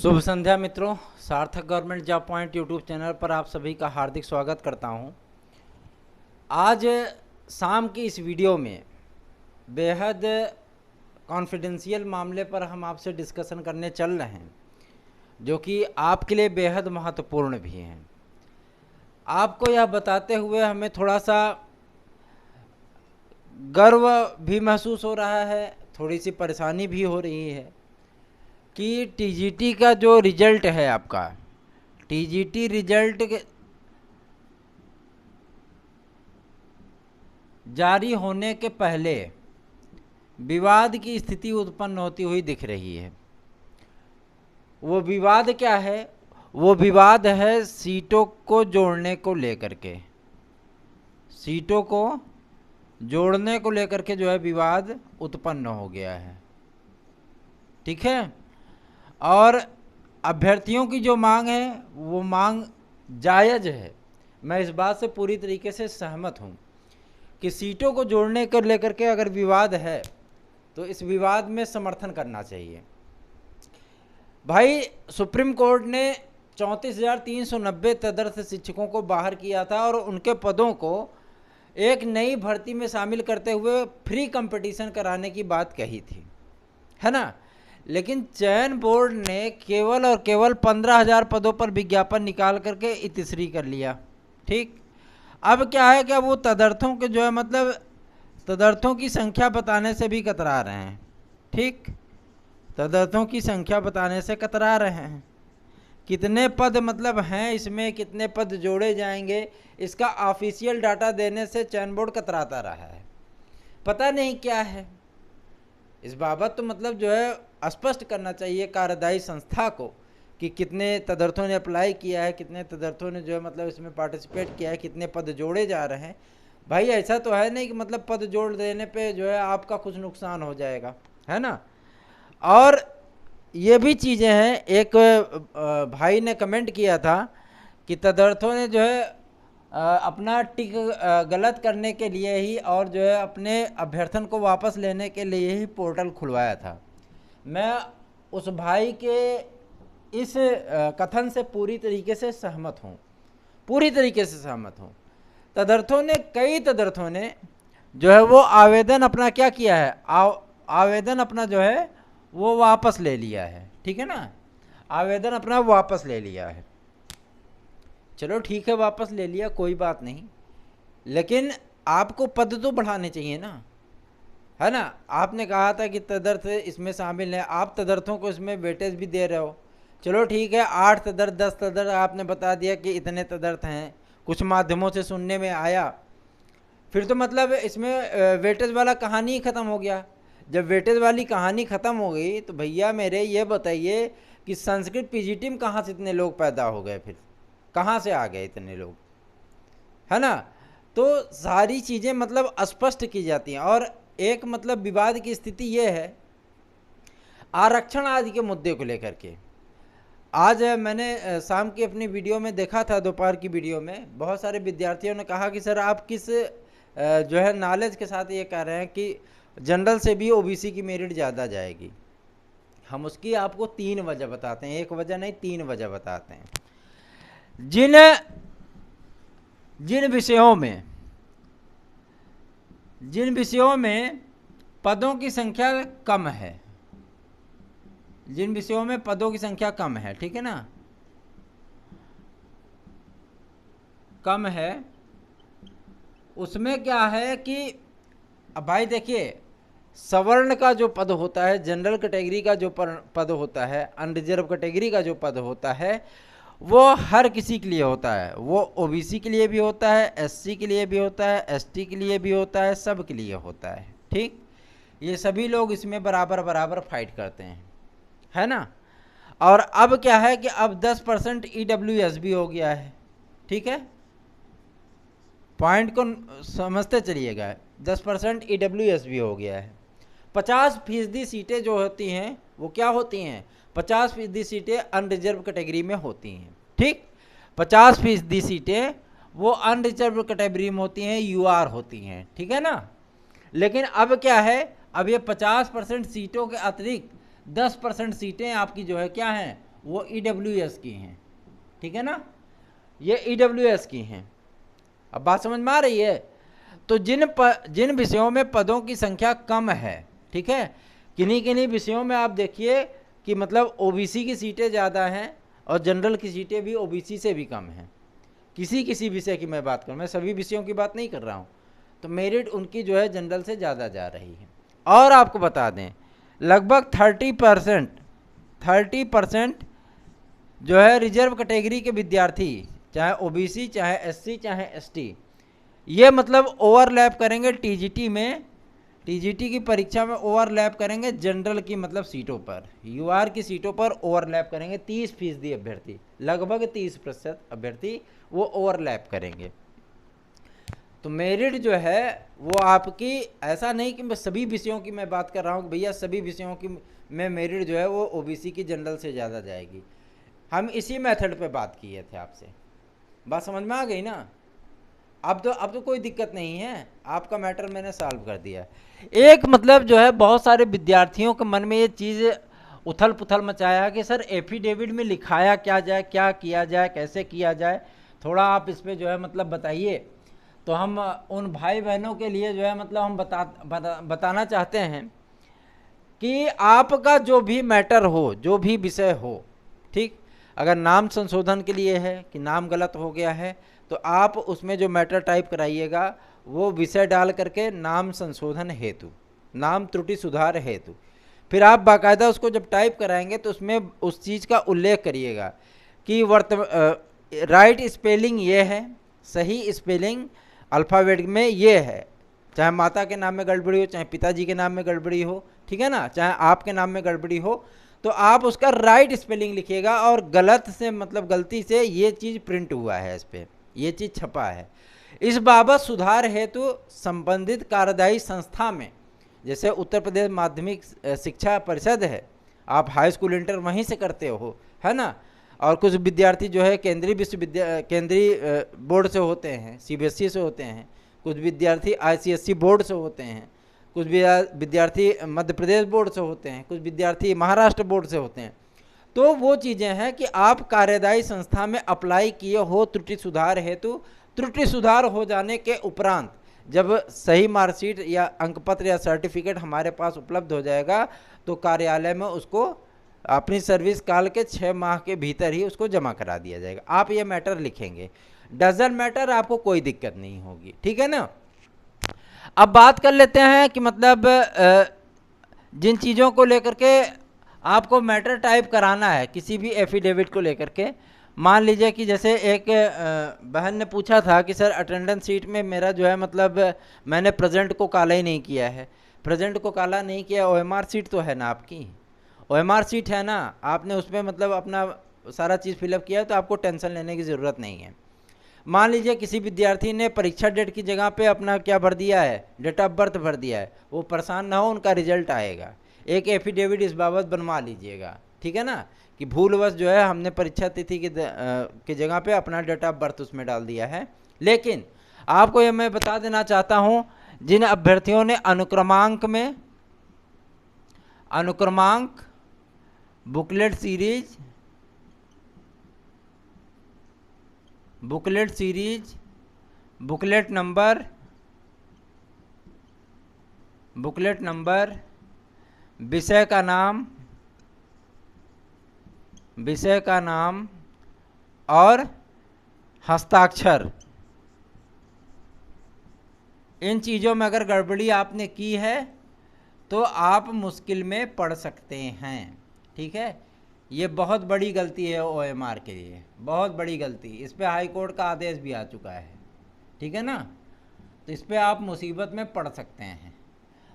शुभ संध्या मित्रों, सार्थक government job point YouTube channel पर आप सभी का हार्दिक स्वागत करता हूं। आज शाम की इस वीडियो में बेहद कॉन्फिडेंशियल मामले पर हम आपसे डिस्कशन करने चल रहे हैं, जो कि आपके लिए बेहद महत्वपूर्ण भी हैं। आपको यह बताते हुए हमें थोड़ा सा गर्व भी महसूस हो रहा है, थोड़ी सी परेशानी भी हो रही है कि टीजीटी का जो रिजल्ट है, आपका टीजीटी रिजल्ट जारी होने के पहले विवाद की स्थिति उत्पन्न होती हुई दिख रही है। वो विवाद क्या है? वो विवाद है सीटों को जोड़ने को लेकर के। सीटों को जोड़ने को लेकर के जो है विवाद उत्पन्न हो गया है, ठीक है। और अभ्यर्थियों की जो मांग है वो मांग जायज़ है। मैं इस बात से पूरी तरीके से सहमत हूँ कि सीटों को जोड़ने को लेकर के अगर विवाद है तो इस विवाद में समर्थन करना चाहिए। भाई, सुप्रीम कोर्ट ने 34,390 तदर्थ शिक्षकों को बाहर किया था और उनके पदों को एक नई भर्ती में शामिल करते हुए फ्री कंपटीशन कराने की बात कही थी, है ना। लेकिन चयन बोर्ड ने केवल और केवल 15,000 पदों पर विज्ञापन निकाल करके इतिश्री कर लिया, ठीक। अब क्या है कि वो तदर्थों के जो है मतलब तदर्थों की संख्या बताने से भी कतरा रहे हैं, ठीक। तदर्थों की संख्या बताने से कतरा रहे हैं। कितने पद मतलब हैं इसमें, कितने पद जोड़े जाएंगे, इसका ऑफिशियल डाटा देने से चयन बोर्ड कतराता रहा है। पता नहीं क्या है इस बाबत, तो मतलब जो है स्पष्ट करना चाहिए कार्यदायी संस्था को कि कितने तदर्थों ने अप्लाई किया है, कितने तदर्थों ने जो है मतलब इसमें पार्टिसिपेट किया है, कितने पद जोड़े जा रहे हैं। भाई, ऐसा तो है नहीं कि मतलब पद जोड़ देने पे जो है आपका कुछ नुकसान हो जाएगा, है ना। और ये भी चीज़ें हैं, एक भाई ने कमेंट किया था कि तदर्थों ने जो है अपना टिक गलत करने के लिए ही और जो है अपने अभ्यर्थन को वापस लेने के लिए ही पोर्टल खुलवाया था। मैं उस भाई के इस कथन से पूरी तरीके से सहमत हूँ, पूरी तरीके से सहमत हूँ। कई तदर्थों ने जो है वो आवेदन अपना क्या किया है, आवेदन अपना जो है वो वापस ले लिया है, ठीक है ना। आवेदन अपना वापस ले लिया है, चलो ठीक है, वापस ले लिया, कोई बात नहीं। लेकिन आपको पद तो बढ़ाने चाहिए ना, है ना। आपने कहा था कि तदर्थ इसमें शामिल है, आप तदर्थों को इसमें वेटेज भी दे रहे हो, चलो ठीक है। 8 तदर्थ 10 तदर्थ आपने बता दिया कि इतने तदर्थ हैं, कुछ माध्यमों से सुनने में आया, फिर तो मतलब इसमें वेटेज वाला कहानी ही ख़त्म हो गया। जब वेटेज वाली कहानी ख़त्म हो गई तो भैया मेरे ये बताइए कि संस्कृत पीजीटी में कहाँ से इतने लोग पैदा हो गए, फिर कहाँ से आ गए इतने लोग, है ना। तो सारी चीज़ें मतलब स्पष्ट की जाती हैं। और एक मतलब विवाद की स्थिति ये है आरक्षण आदि के मुद्दे को लेकर के। आज मैंने शाम की अपनी वीडियो में देखा था, दोपहर की वीडियो में बहुत सारे विद्यार्थियों ने कहा कि सर आप किस जो है नॉलेज के साथ ये कह रहे हैं कि जनरल से भी ओबीसी की मेरिट ज़्यादा जाएगी। हम उसकी आपको 3 वजह बताते हैं, एक वजह नहीं 3 वजह बताते हैं। जिन विषयों में पदों की संख्या कम है, जिन विषयों में पदों की संख्या कम है, ठीक है ना, कम है, उसमें क्या है कि अब भाई देखिए, सवर्ण का जो पद होता है, जनरल कैटेगरी का जो पद होता है, अनरिजर्व कैटेगरी का जो पद होता है, वो हर किसी के लिए होता है। वो ओबीसी के लिए भी होता है, एससी के लिए भी होता है, एसटी के लिए भी होता है, सब के लिए होता है, ठीक। ये सभी लोग इसमें बराबर बराबर फाइट करते हैं, है ना। और अब क्या है कि अब 10% ईडब्ल्यूएस भी हो गया है, ठीक है। पॉइंट को समझते चलिएगा, 10% ईडब्ल्यूएस भी हो गया है। 50% सीटें जो होती हैं वो क्या होती हैं, 50% सीटें अनरिजर्व कैटेगरी में होती हैं, ठीक। 50% सीटें वो अनरिजर्व कैटेगरी में होती हैं, यूआर होती हैं, ठीक है ना। लेकिन अब क्या है, अब ये 50% सीटों के अतिरिक्त 10% सीटें आपकी जो है क्या हैं, वो EWS की हैं, ठीक है ना, ये EWS की हैं। अब बात समझ में आ रही है। तो जिन विषयों में पदों की संख्या कम है, ठीक है, किन्हीं किन्हीं विषयों में आप देखिए कि मतलब OBC की सीटें ज़्यादा हैं और जनरल की सीटें भी OBC से भी कम हैं। किसी किसी विषय की मैं बात करूँ, मैं सभी विषयों की बात नहीं कर रहा हूँ। तो मेरिट उनकी जो है जनरल से ज़्यादा जा रही है। और आपको बता दें लगभग 30% जो है रिजर्व कैटेगरी के विद्यार्थी, चाहे OBC चाहे SC चाहे ST, ये मतलब ओवरलैप करेंगे TGT में, TGT की परीक्षा में ओवरलैप करेंगे जनरल की मतलब सीटों पर, UR की सीटों पर ओवरलैप करेंगे। 30% अभ्यर्थी, लगभग 30% अभ्यर्थी वो ओवरलैप करेंगे। तो मेरिट जो है वो आपकी, ऐसा नहीं कि मैं सभी विषयों की मैं बात कर रहा हूँ भैया सभी विषयों की में मेरिट जो है वो OBC की जनरल से ज़्यादा जाएगी। हम इसी मेथड पे बात किए थे आपसे, बात समझ में आ गई ना। अब तो कोई दिक्कत नहीं है, आपका मैटर मैंने सॉल्व कर दिया। एक मतलब जो है बहुत सारे विद्यार्थियों के मन में ये चीज़ उथल पुथल मचाया कि सर एफिडेविट में लिखाया क्या जाए, क्या किया जाए, कैसे किया जाए, थोड़ा आप इस पर जो है मतलब बताइए। तो हम उन भाई बहनों के लिए जो है मतलब हम बताना चाहते हैं कि आपका जो भी मैटर हो, जो भी विषय हो, ठीक, अगर नाम संशोधन के लिए है कि नाम गलत हो गया है तो आप उसमें जो मैटर टाइप कराइएगा वो विषय डाल करके नाम संशोधन हेतु, नाम त्रुटि सुधार हेतु, फिर आप बाकायदा उसको जब टाइप कराएंगे तो उसमें उस चीज़ का उल्लेख करिएगा कि राइट स्पेलिंग ये है, सही स्पेलिंग अल्फ़ाबेट में ये है, चाहे माता के नाम में गड़बड़ी हो, चाहे पिताजी के नाम में गड़बड़ी हो, ठीक है ना, चाहे आपके नाम में गड़बड़ी हो, तो आप उसका राइट स्पेलिंग लिखिएगा और गलत से मतलब गलती से ये चीज़ प्रिंट हुआ है, इस पर ये चीज़ छपा है, इस बाबत सुधार हेतु संबंधित कार्यदायी संस्था में, जैसे उत्तर प्रदेश माध्यमिक शिक्षा परिषद है, आप हाई स्कूल इंटर वहीं से करते हो, है ना, और कुछ विद्यार्थी जो है केंद्रीय बोर्ड से होते हैं, CBSE से होते हैं, कुछ विद्यार्थी ICSE बोर्ड से होते हैं, कुछ विद्यार्थी मध्य प्रदेश बोर्ड से होते हैं, कुछ विद्यार्थी महाराष्ट्र बोर्ड से होते हैं। तो वो चीज़ें हैं कि आप कार्यदायी संस्था में अप्लाई किए हो त्रुटि सुधार हेतु, त्रुटि सुधार हो जाने के उपरांत जब सही मार्कशीट या अंकपत्र या सर्टिफिकेट हमारे पास उपलब्ध हो जाएगा तो कार्यालय में उसको अपनी सर्विस काल के 6 माह के भीतर ही उसको जमा करा दिया जाएगा। आप ये मैटर लिखेंगे, डजन मैटर, आपको कोई दिक्कत नहीं होगी, ठीक है ना। अब बात कर लेते हैं कि मतलब जिन चीज़ों को लेकर के आपको मैटर टाइप कराना है किसी भी एफिडेविट को लेकर के, मान लीजिए कि जैसे एक बहन ने पूछा था कि सर अटेंडेंस शीट में मेरा जो है मतलब मैंने प्रेजेंट को काला ही नहीं किया है, प्रेजेंट को काला नहीं किया, OMR शीट तो है ना आपकी, OMR शीट है ना, आपने उसमें मतलब अपना सारा चीज़ फिलअप किया है तो आपको टेंशन लेने की ज़रूरत नहीं है। मान लीजिए किसी विद्यार्थी ने परीक्षा डेट की जगह पे अपना क्या भर दिया है, डेट ऑफ बर्थ भर दिया है, वो परेशान ना हो, उनका रिजल्ट आएगा, एक एफिडेविट इस बाबत बनवा लीजिएगा, ठीक है ना, कि भूलवश जो है हमने परीक्षा तिथि की जगह पे अपना डेट ऑफ बर्थ उसमें डाल दिया है। लेकिन आपको ये मैं बता देना चाहता हूँ, जिन अभ्यर्थियों ने अनुक्रमांक में बुकलेट सीरीज, बुकलेट नंबर, विषय का नाम और हस्ताक्षर, इन चीज़ों में अगर गड़बड़ी आपने की है तो आप मुश्किल में पड़ सकते हैं, ठीक है। ये बहुत बड़ी गलती है OMR के लिए, बहुत बड़ी गलती, इस पे हाई कोर्ट का आदेश भी आ चुका है, ठीक है ना। तो इस पे आप मुसीबत में पड़ सकते हैं।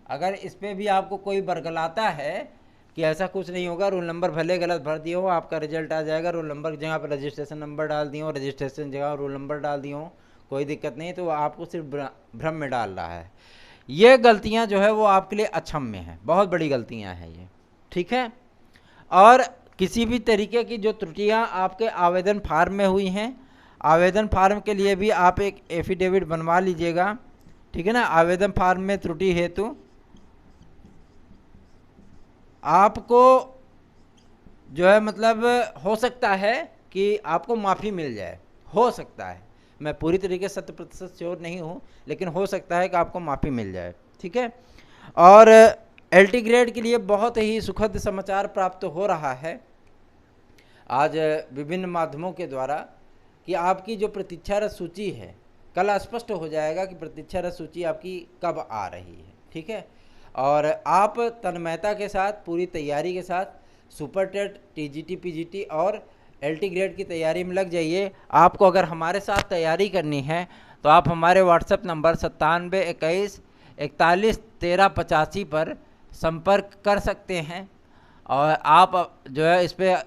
अगर इस पे भी आपको कोई बरगलाता है कि ऐसा कुछ नहीं होगा, रोल नंबर भले गलत भर दिए हो, आपका रिजल्ट आ जाएगा, रोल नंबर की जगह पर रजिस्ट्रेशन नंबर डाल दिए हो, रजिस्ट्रेशन जगह रोल नंबर डाल दिए हो, कोई दिक्कत नहीं, तो आपको सिर्फ भ्रम में डाल रहा है। ये गलतियाँ जो है वो आपके लिए अक्षम्य हैं, बहुत बड़ी गलतियाँ हैं ये, ठीक है। और किसी भी तरीके की जो त्रुटियां आपके आवेदन फार्म में हुई हैं, आवेदन फार्म के लिए भी आप एक एफिडेविट बनवा लीजिएगा, ठीक है ना। आवेदन फार्म में त्रुटि हेतु आपको जो है मतलब हो सकता है कि आपको माफ़ी मिल जाए, हो सकता है, मैं पूरी तरीके से 100% श्योर नहीं हूँ, लेकिन हो सकता है कि आपको माफ़ी मिल जाए। ठीक है। और एलटी ग्रेड के लिए बहुत ही सुखद समाचार प्राप्त हो रहा है आज विभिन्न माध्यमों के द्वारा कि आपकी जो प्रतीक्षारत सूची है, कल स्पष्ट हो जाएगा कि प्रतीक्षारत सूची आपकी कब आ रही है। ठीक है। और आप तन्मयता के साथ, पूरी तैयारी के साथ सुपर टेट, टीजीटी, पीजीटी और एलटी ग्रेड की तैयारी में लग जाइए। आपको अगर हमारे साथ तैयारी करनी है तो आप हमारे व्हाट्सएप नंबर 9721411385 पर संपर्क कर सकते हैं। और आप जो है इस पर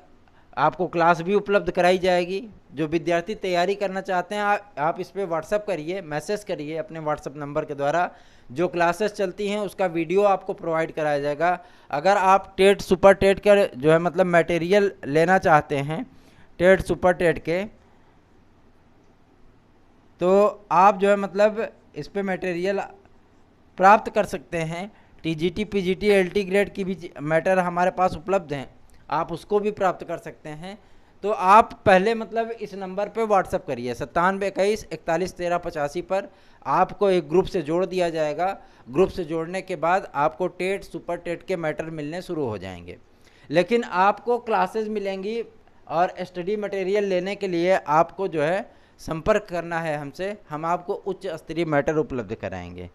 आपको क्लास भी उपलब्ध कराई जाएगी। जो विद्यार्थी तैयारी करना चाहते हैं आप इस पर व्हाट्सएप करिए, मैसेज करिए अपने व्हाट्सएप नंबर के द्वारा। जो क्लासेस चलती हैं उसका वीडियो आपको प्रोवाइड कराया जाएगा। अगर आप टेट, सुपर टेट का जो है मतलब मटेरियल लेना चाहते हैं, टेट, सुपर टेट के, तो आप जो है मतलब इस पे मटेरियल प्राप्त कर सकते हैं। टीजीटी, पीजीटी, एलटी ग्रेड की भी मैटर हमारे पास उपलब्ध हैं, आप उसको भी प्राप्त कर सकते हैं। तो आप पहले मतलब इस नंबर पे व्हाट्सअप करिए 9721411385 पर। आपको एक ग्रुप से जोड़ दिया जाएगा। ग्रुप से जोड़ने के बाद आपको टेट, सुपर टेट के मैटर मिलने शुरू हो जाएंगे। लेकिन आपको क्लासेस मिलेंगी और स्टडी मटेरियल लेने के लिए आपको जो है संपर्क करना है हमसे, हम आपको उच्च स्तरीय मैटर उपलब्ध कराएंगे।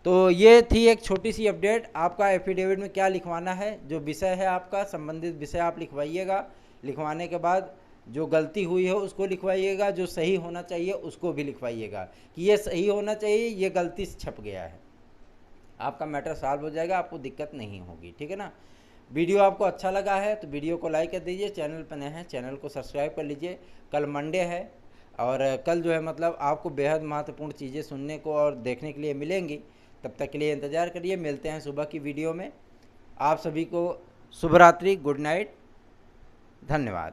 तो ये थी एक छोटी सी अपडेट। आपका एफिडेविट में क्या लिखवाना है, जो विषय है आपका, संबंधित विषय आप लिखवाइएगा। लिखवाने के बाद जो गलती हुई है उसको लिखवाइएगा, जो सही होना चाहिए उसको भी लिखवाइएगा कि ये सही होना चाहिए, ये गलती से छप गया है। आपका मैटर सॉल्व हो जाएगा, आपको दिक्कत नहीं होगी। ठीक है ना। वीडियो आपको अच्छा लगा है तो वीडियो को लाइक कर दीजिए। चैनल पर नए हैं चैनल को सब्सक्राइब कर लीजिए। कल मंडे है और कल जो है मतलब आपको बेहद महत्वपूर्ण चीज़ें सुनने को और देखने के लिए मिलेंगी। तब तक के लिए इंतज़ार करिए। मिलते हैं सुबह की वीडियो में। आप सभी को शुभ रात्रि, गुड नाइट, धन्यवाद।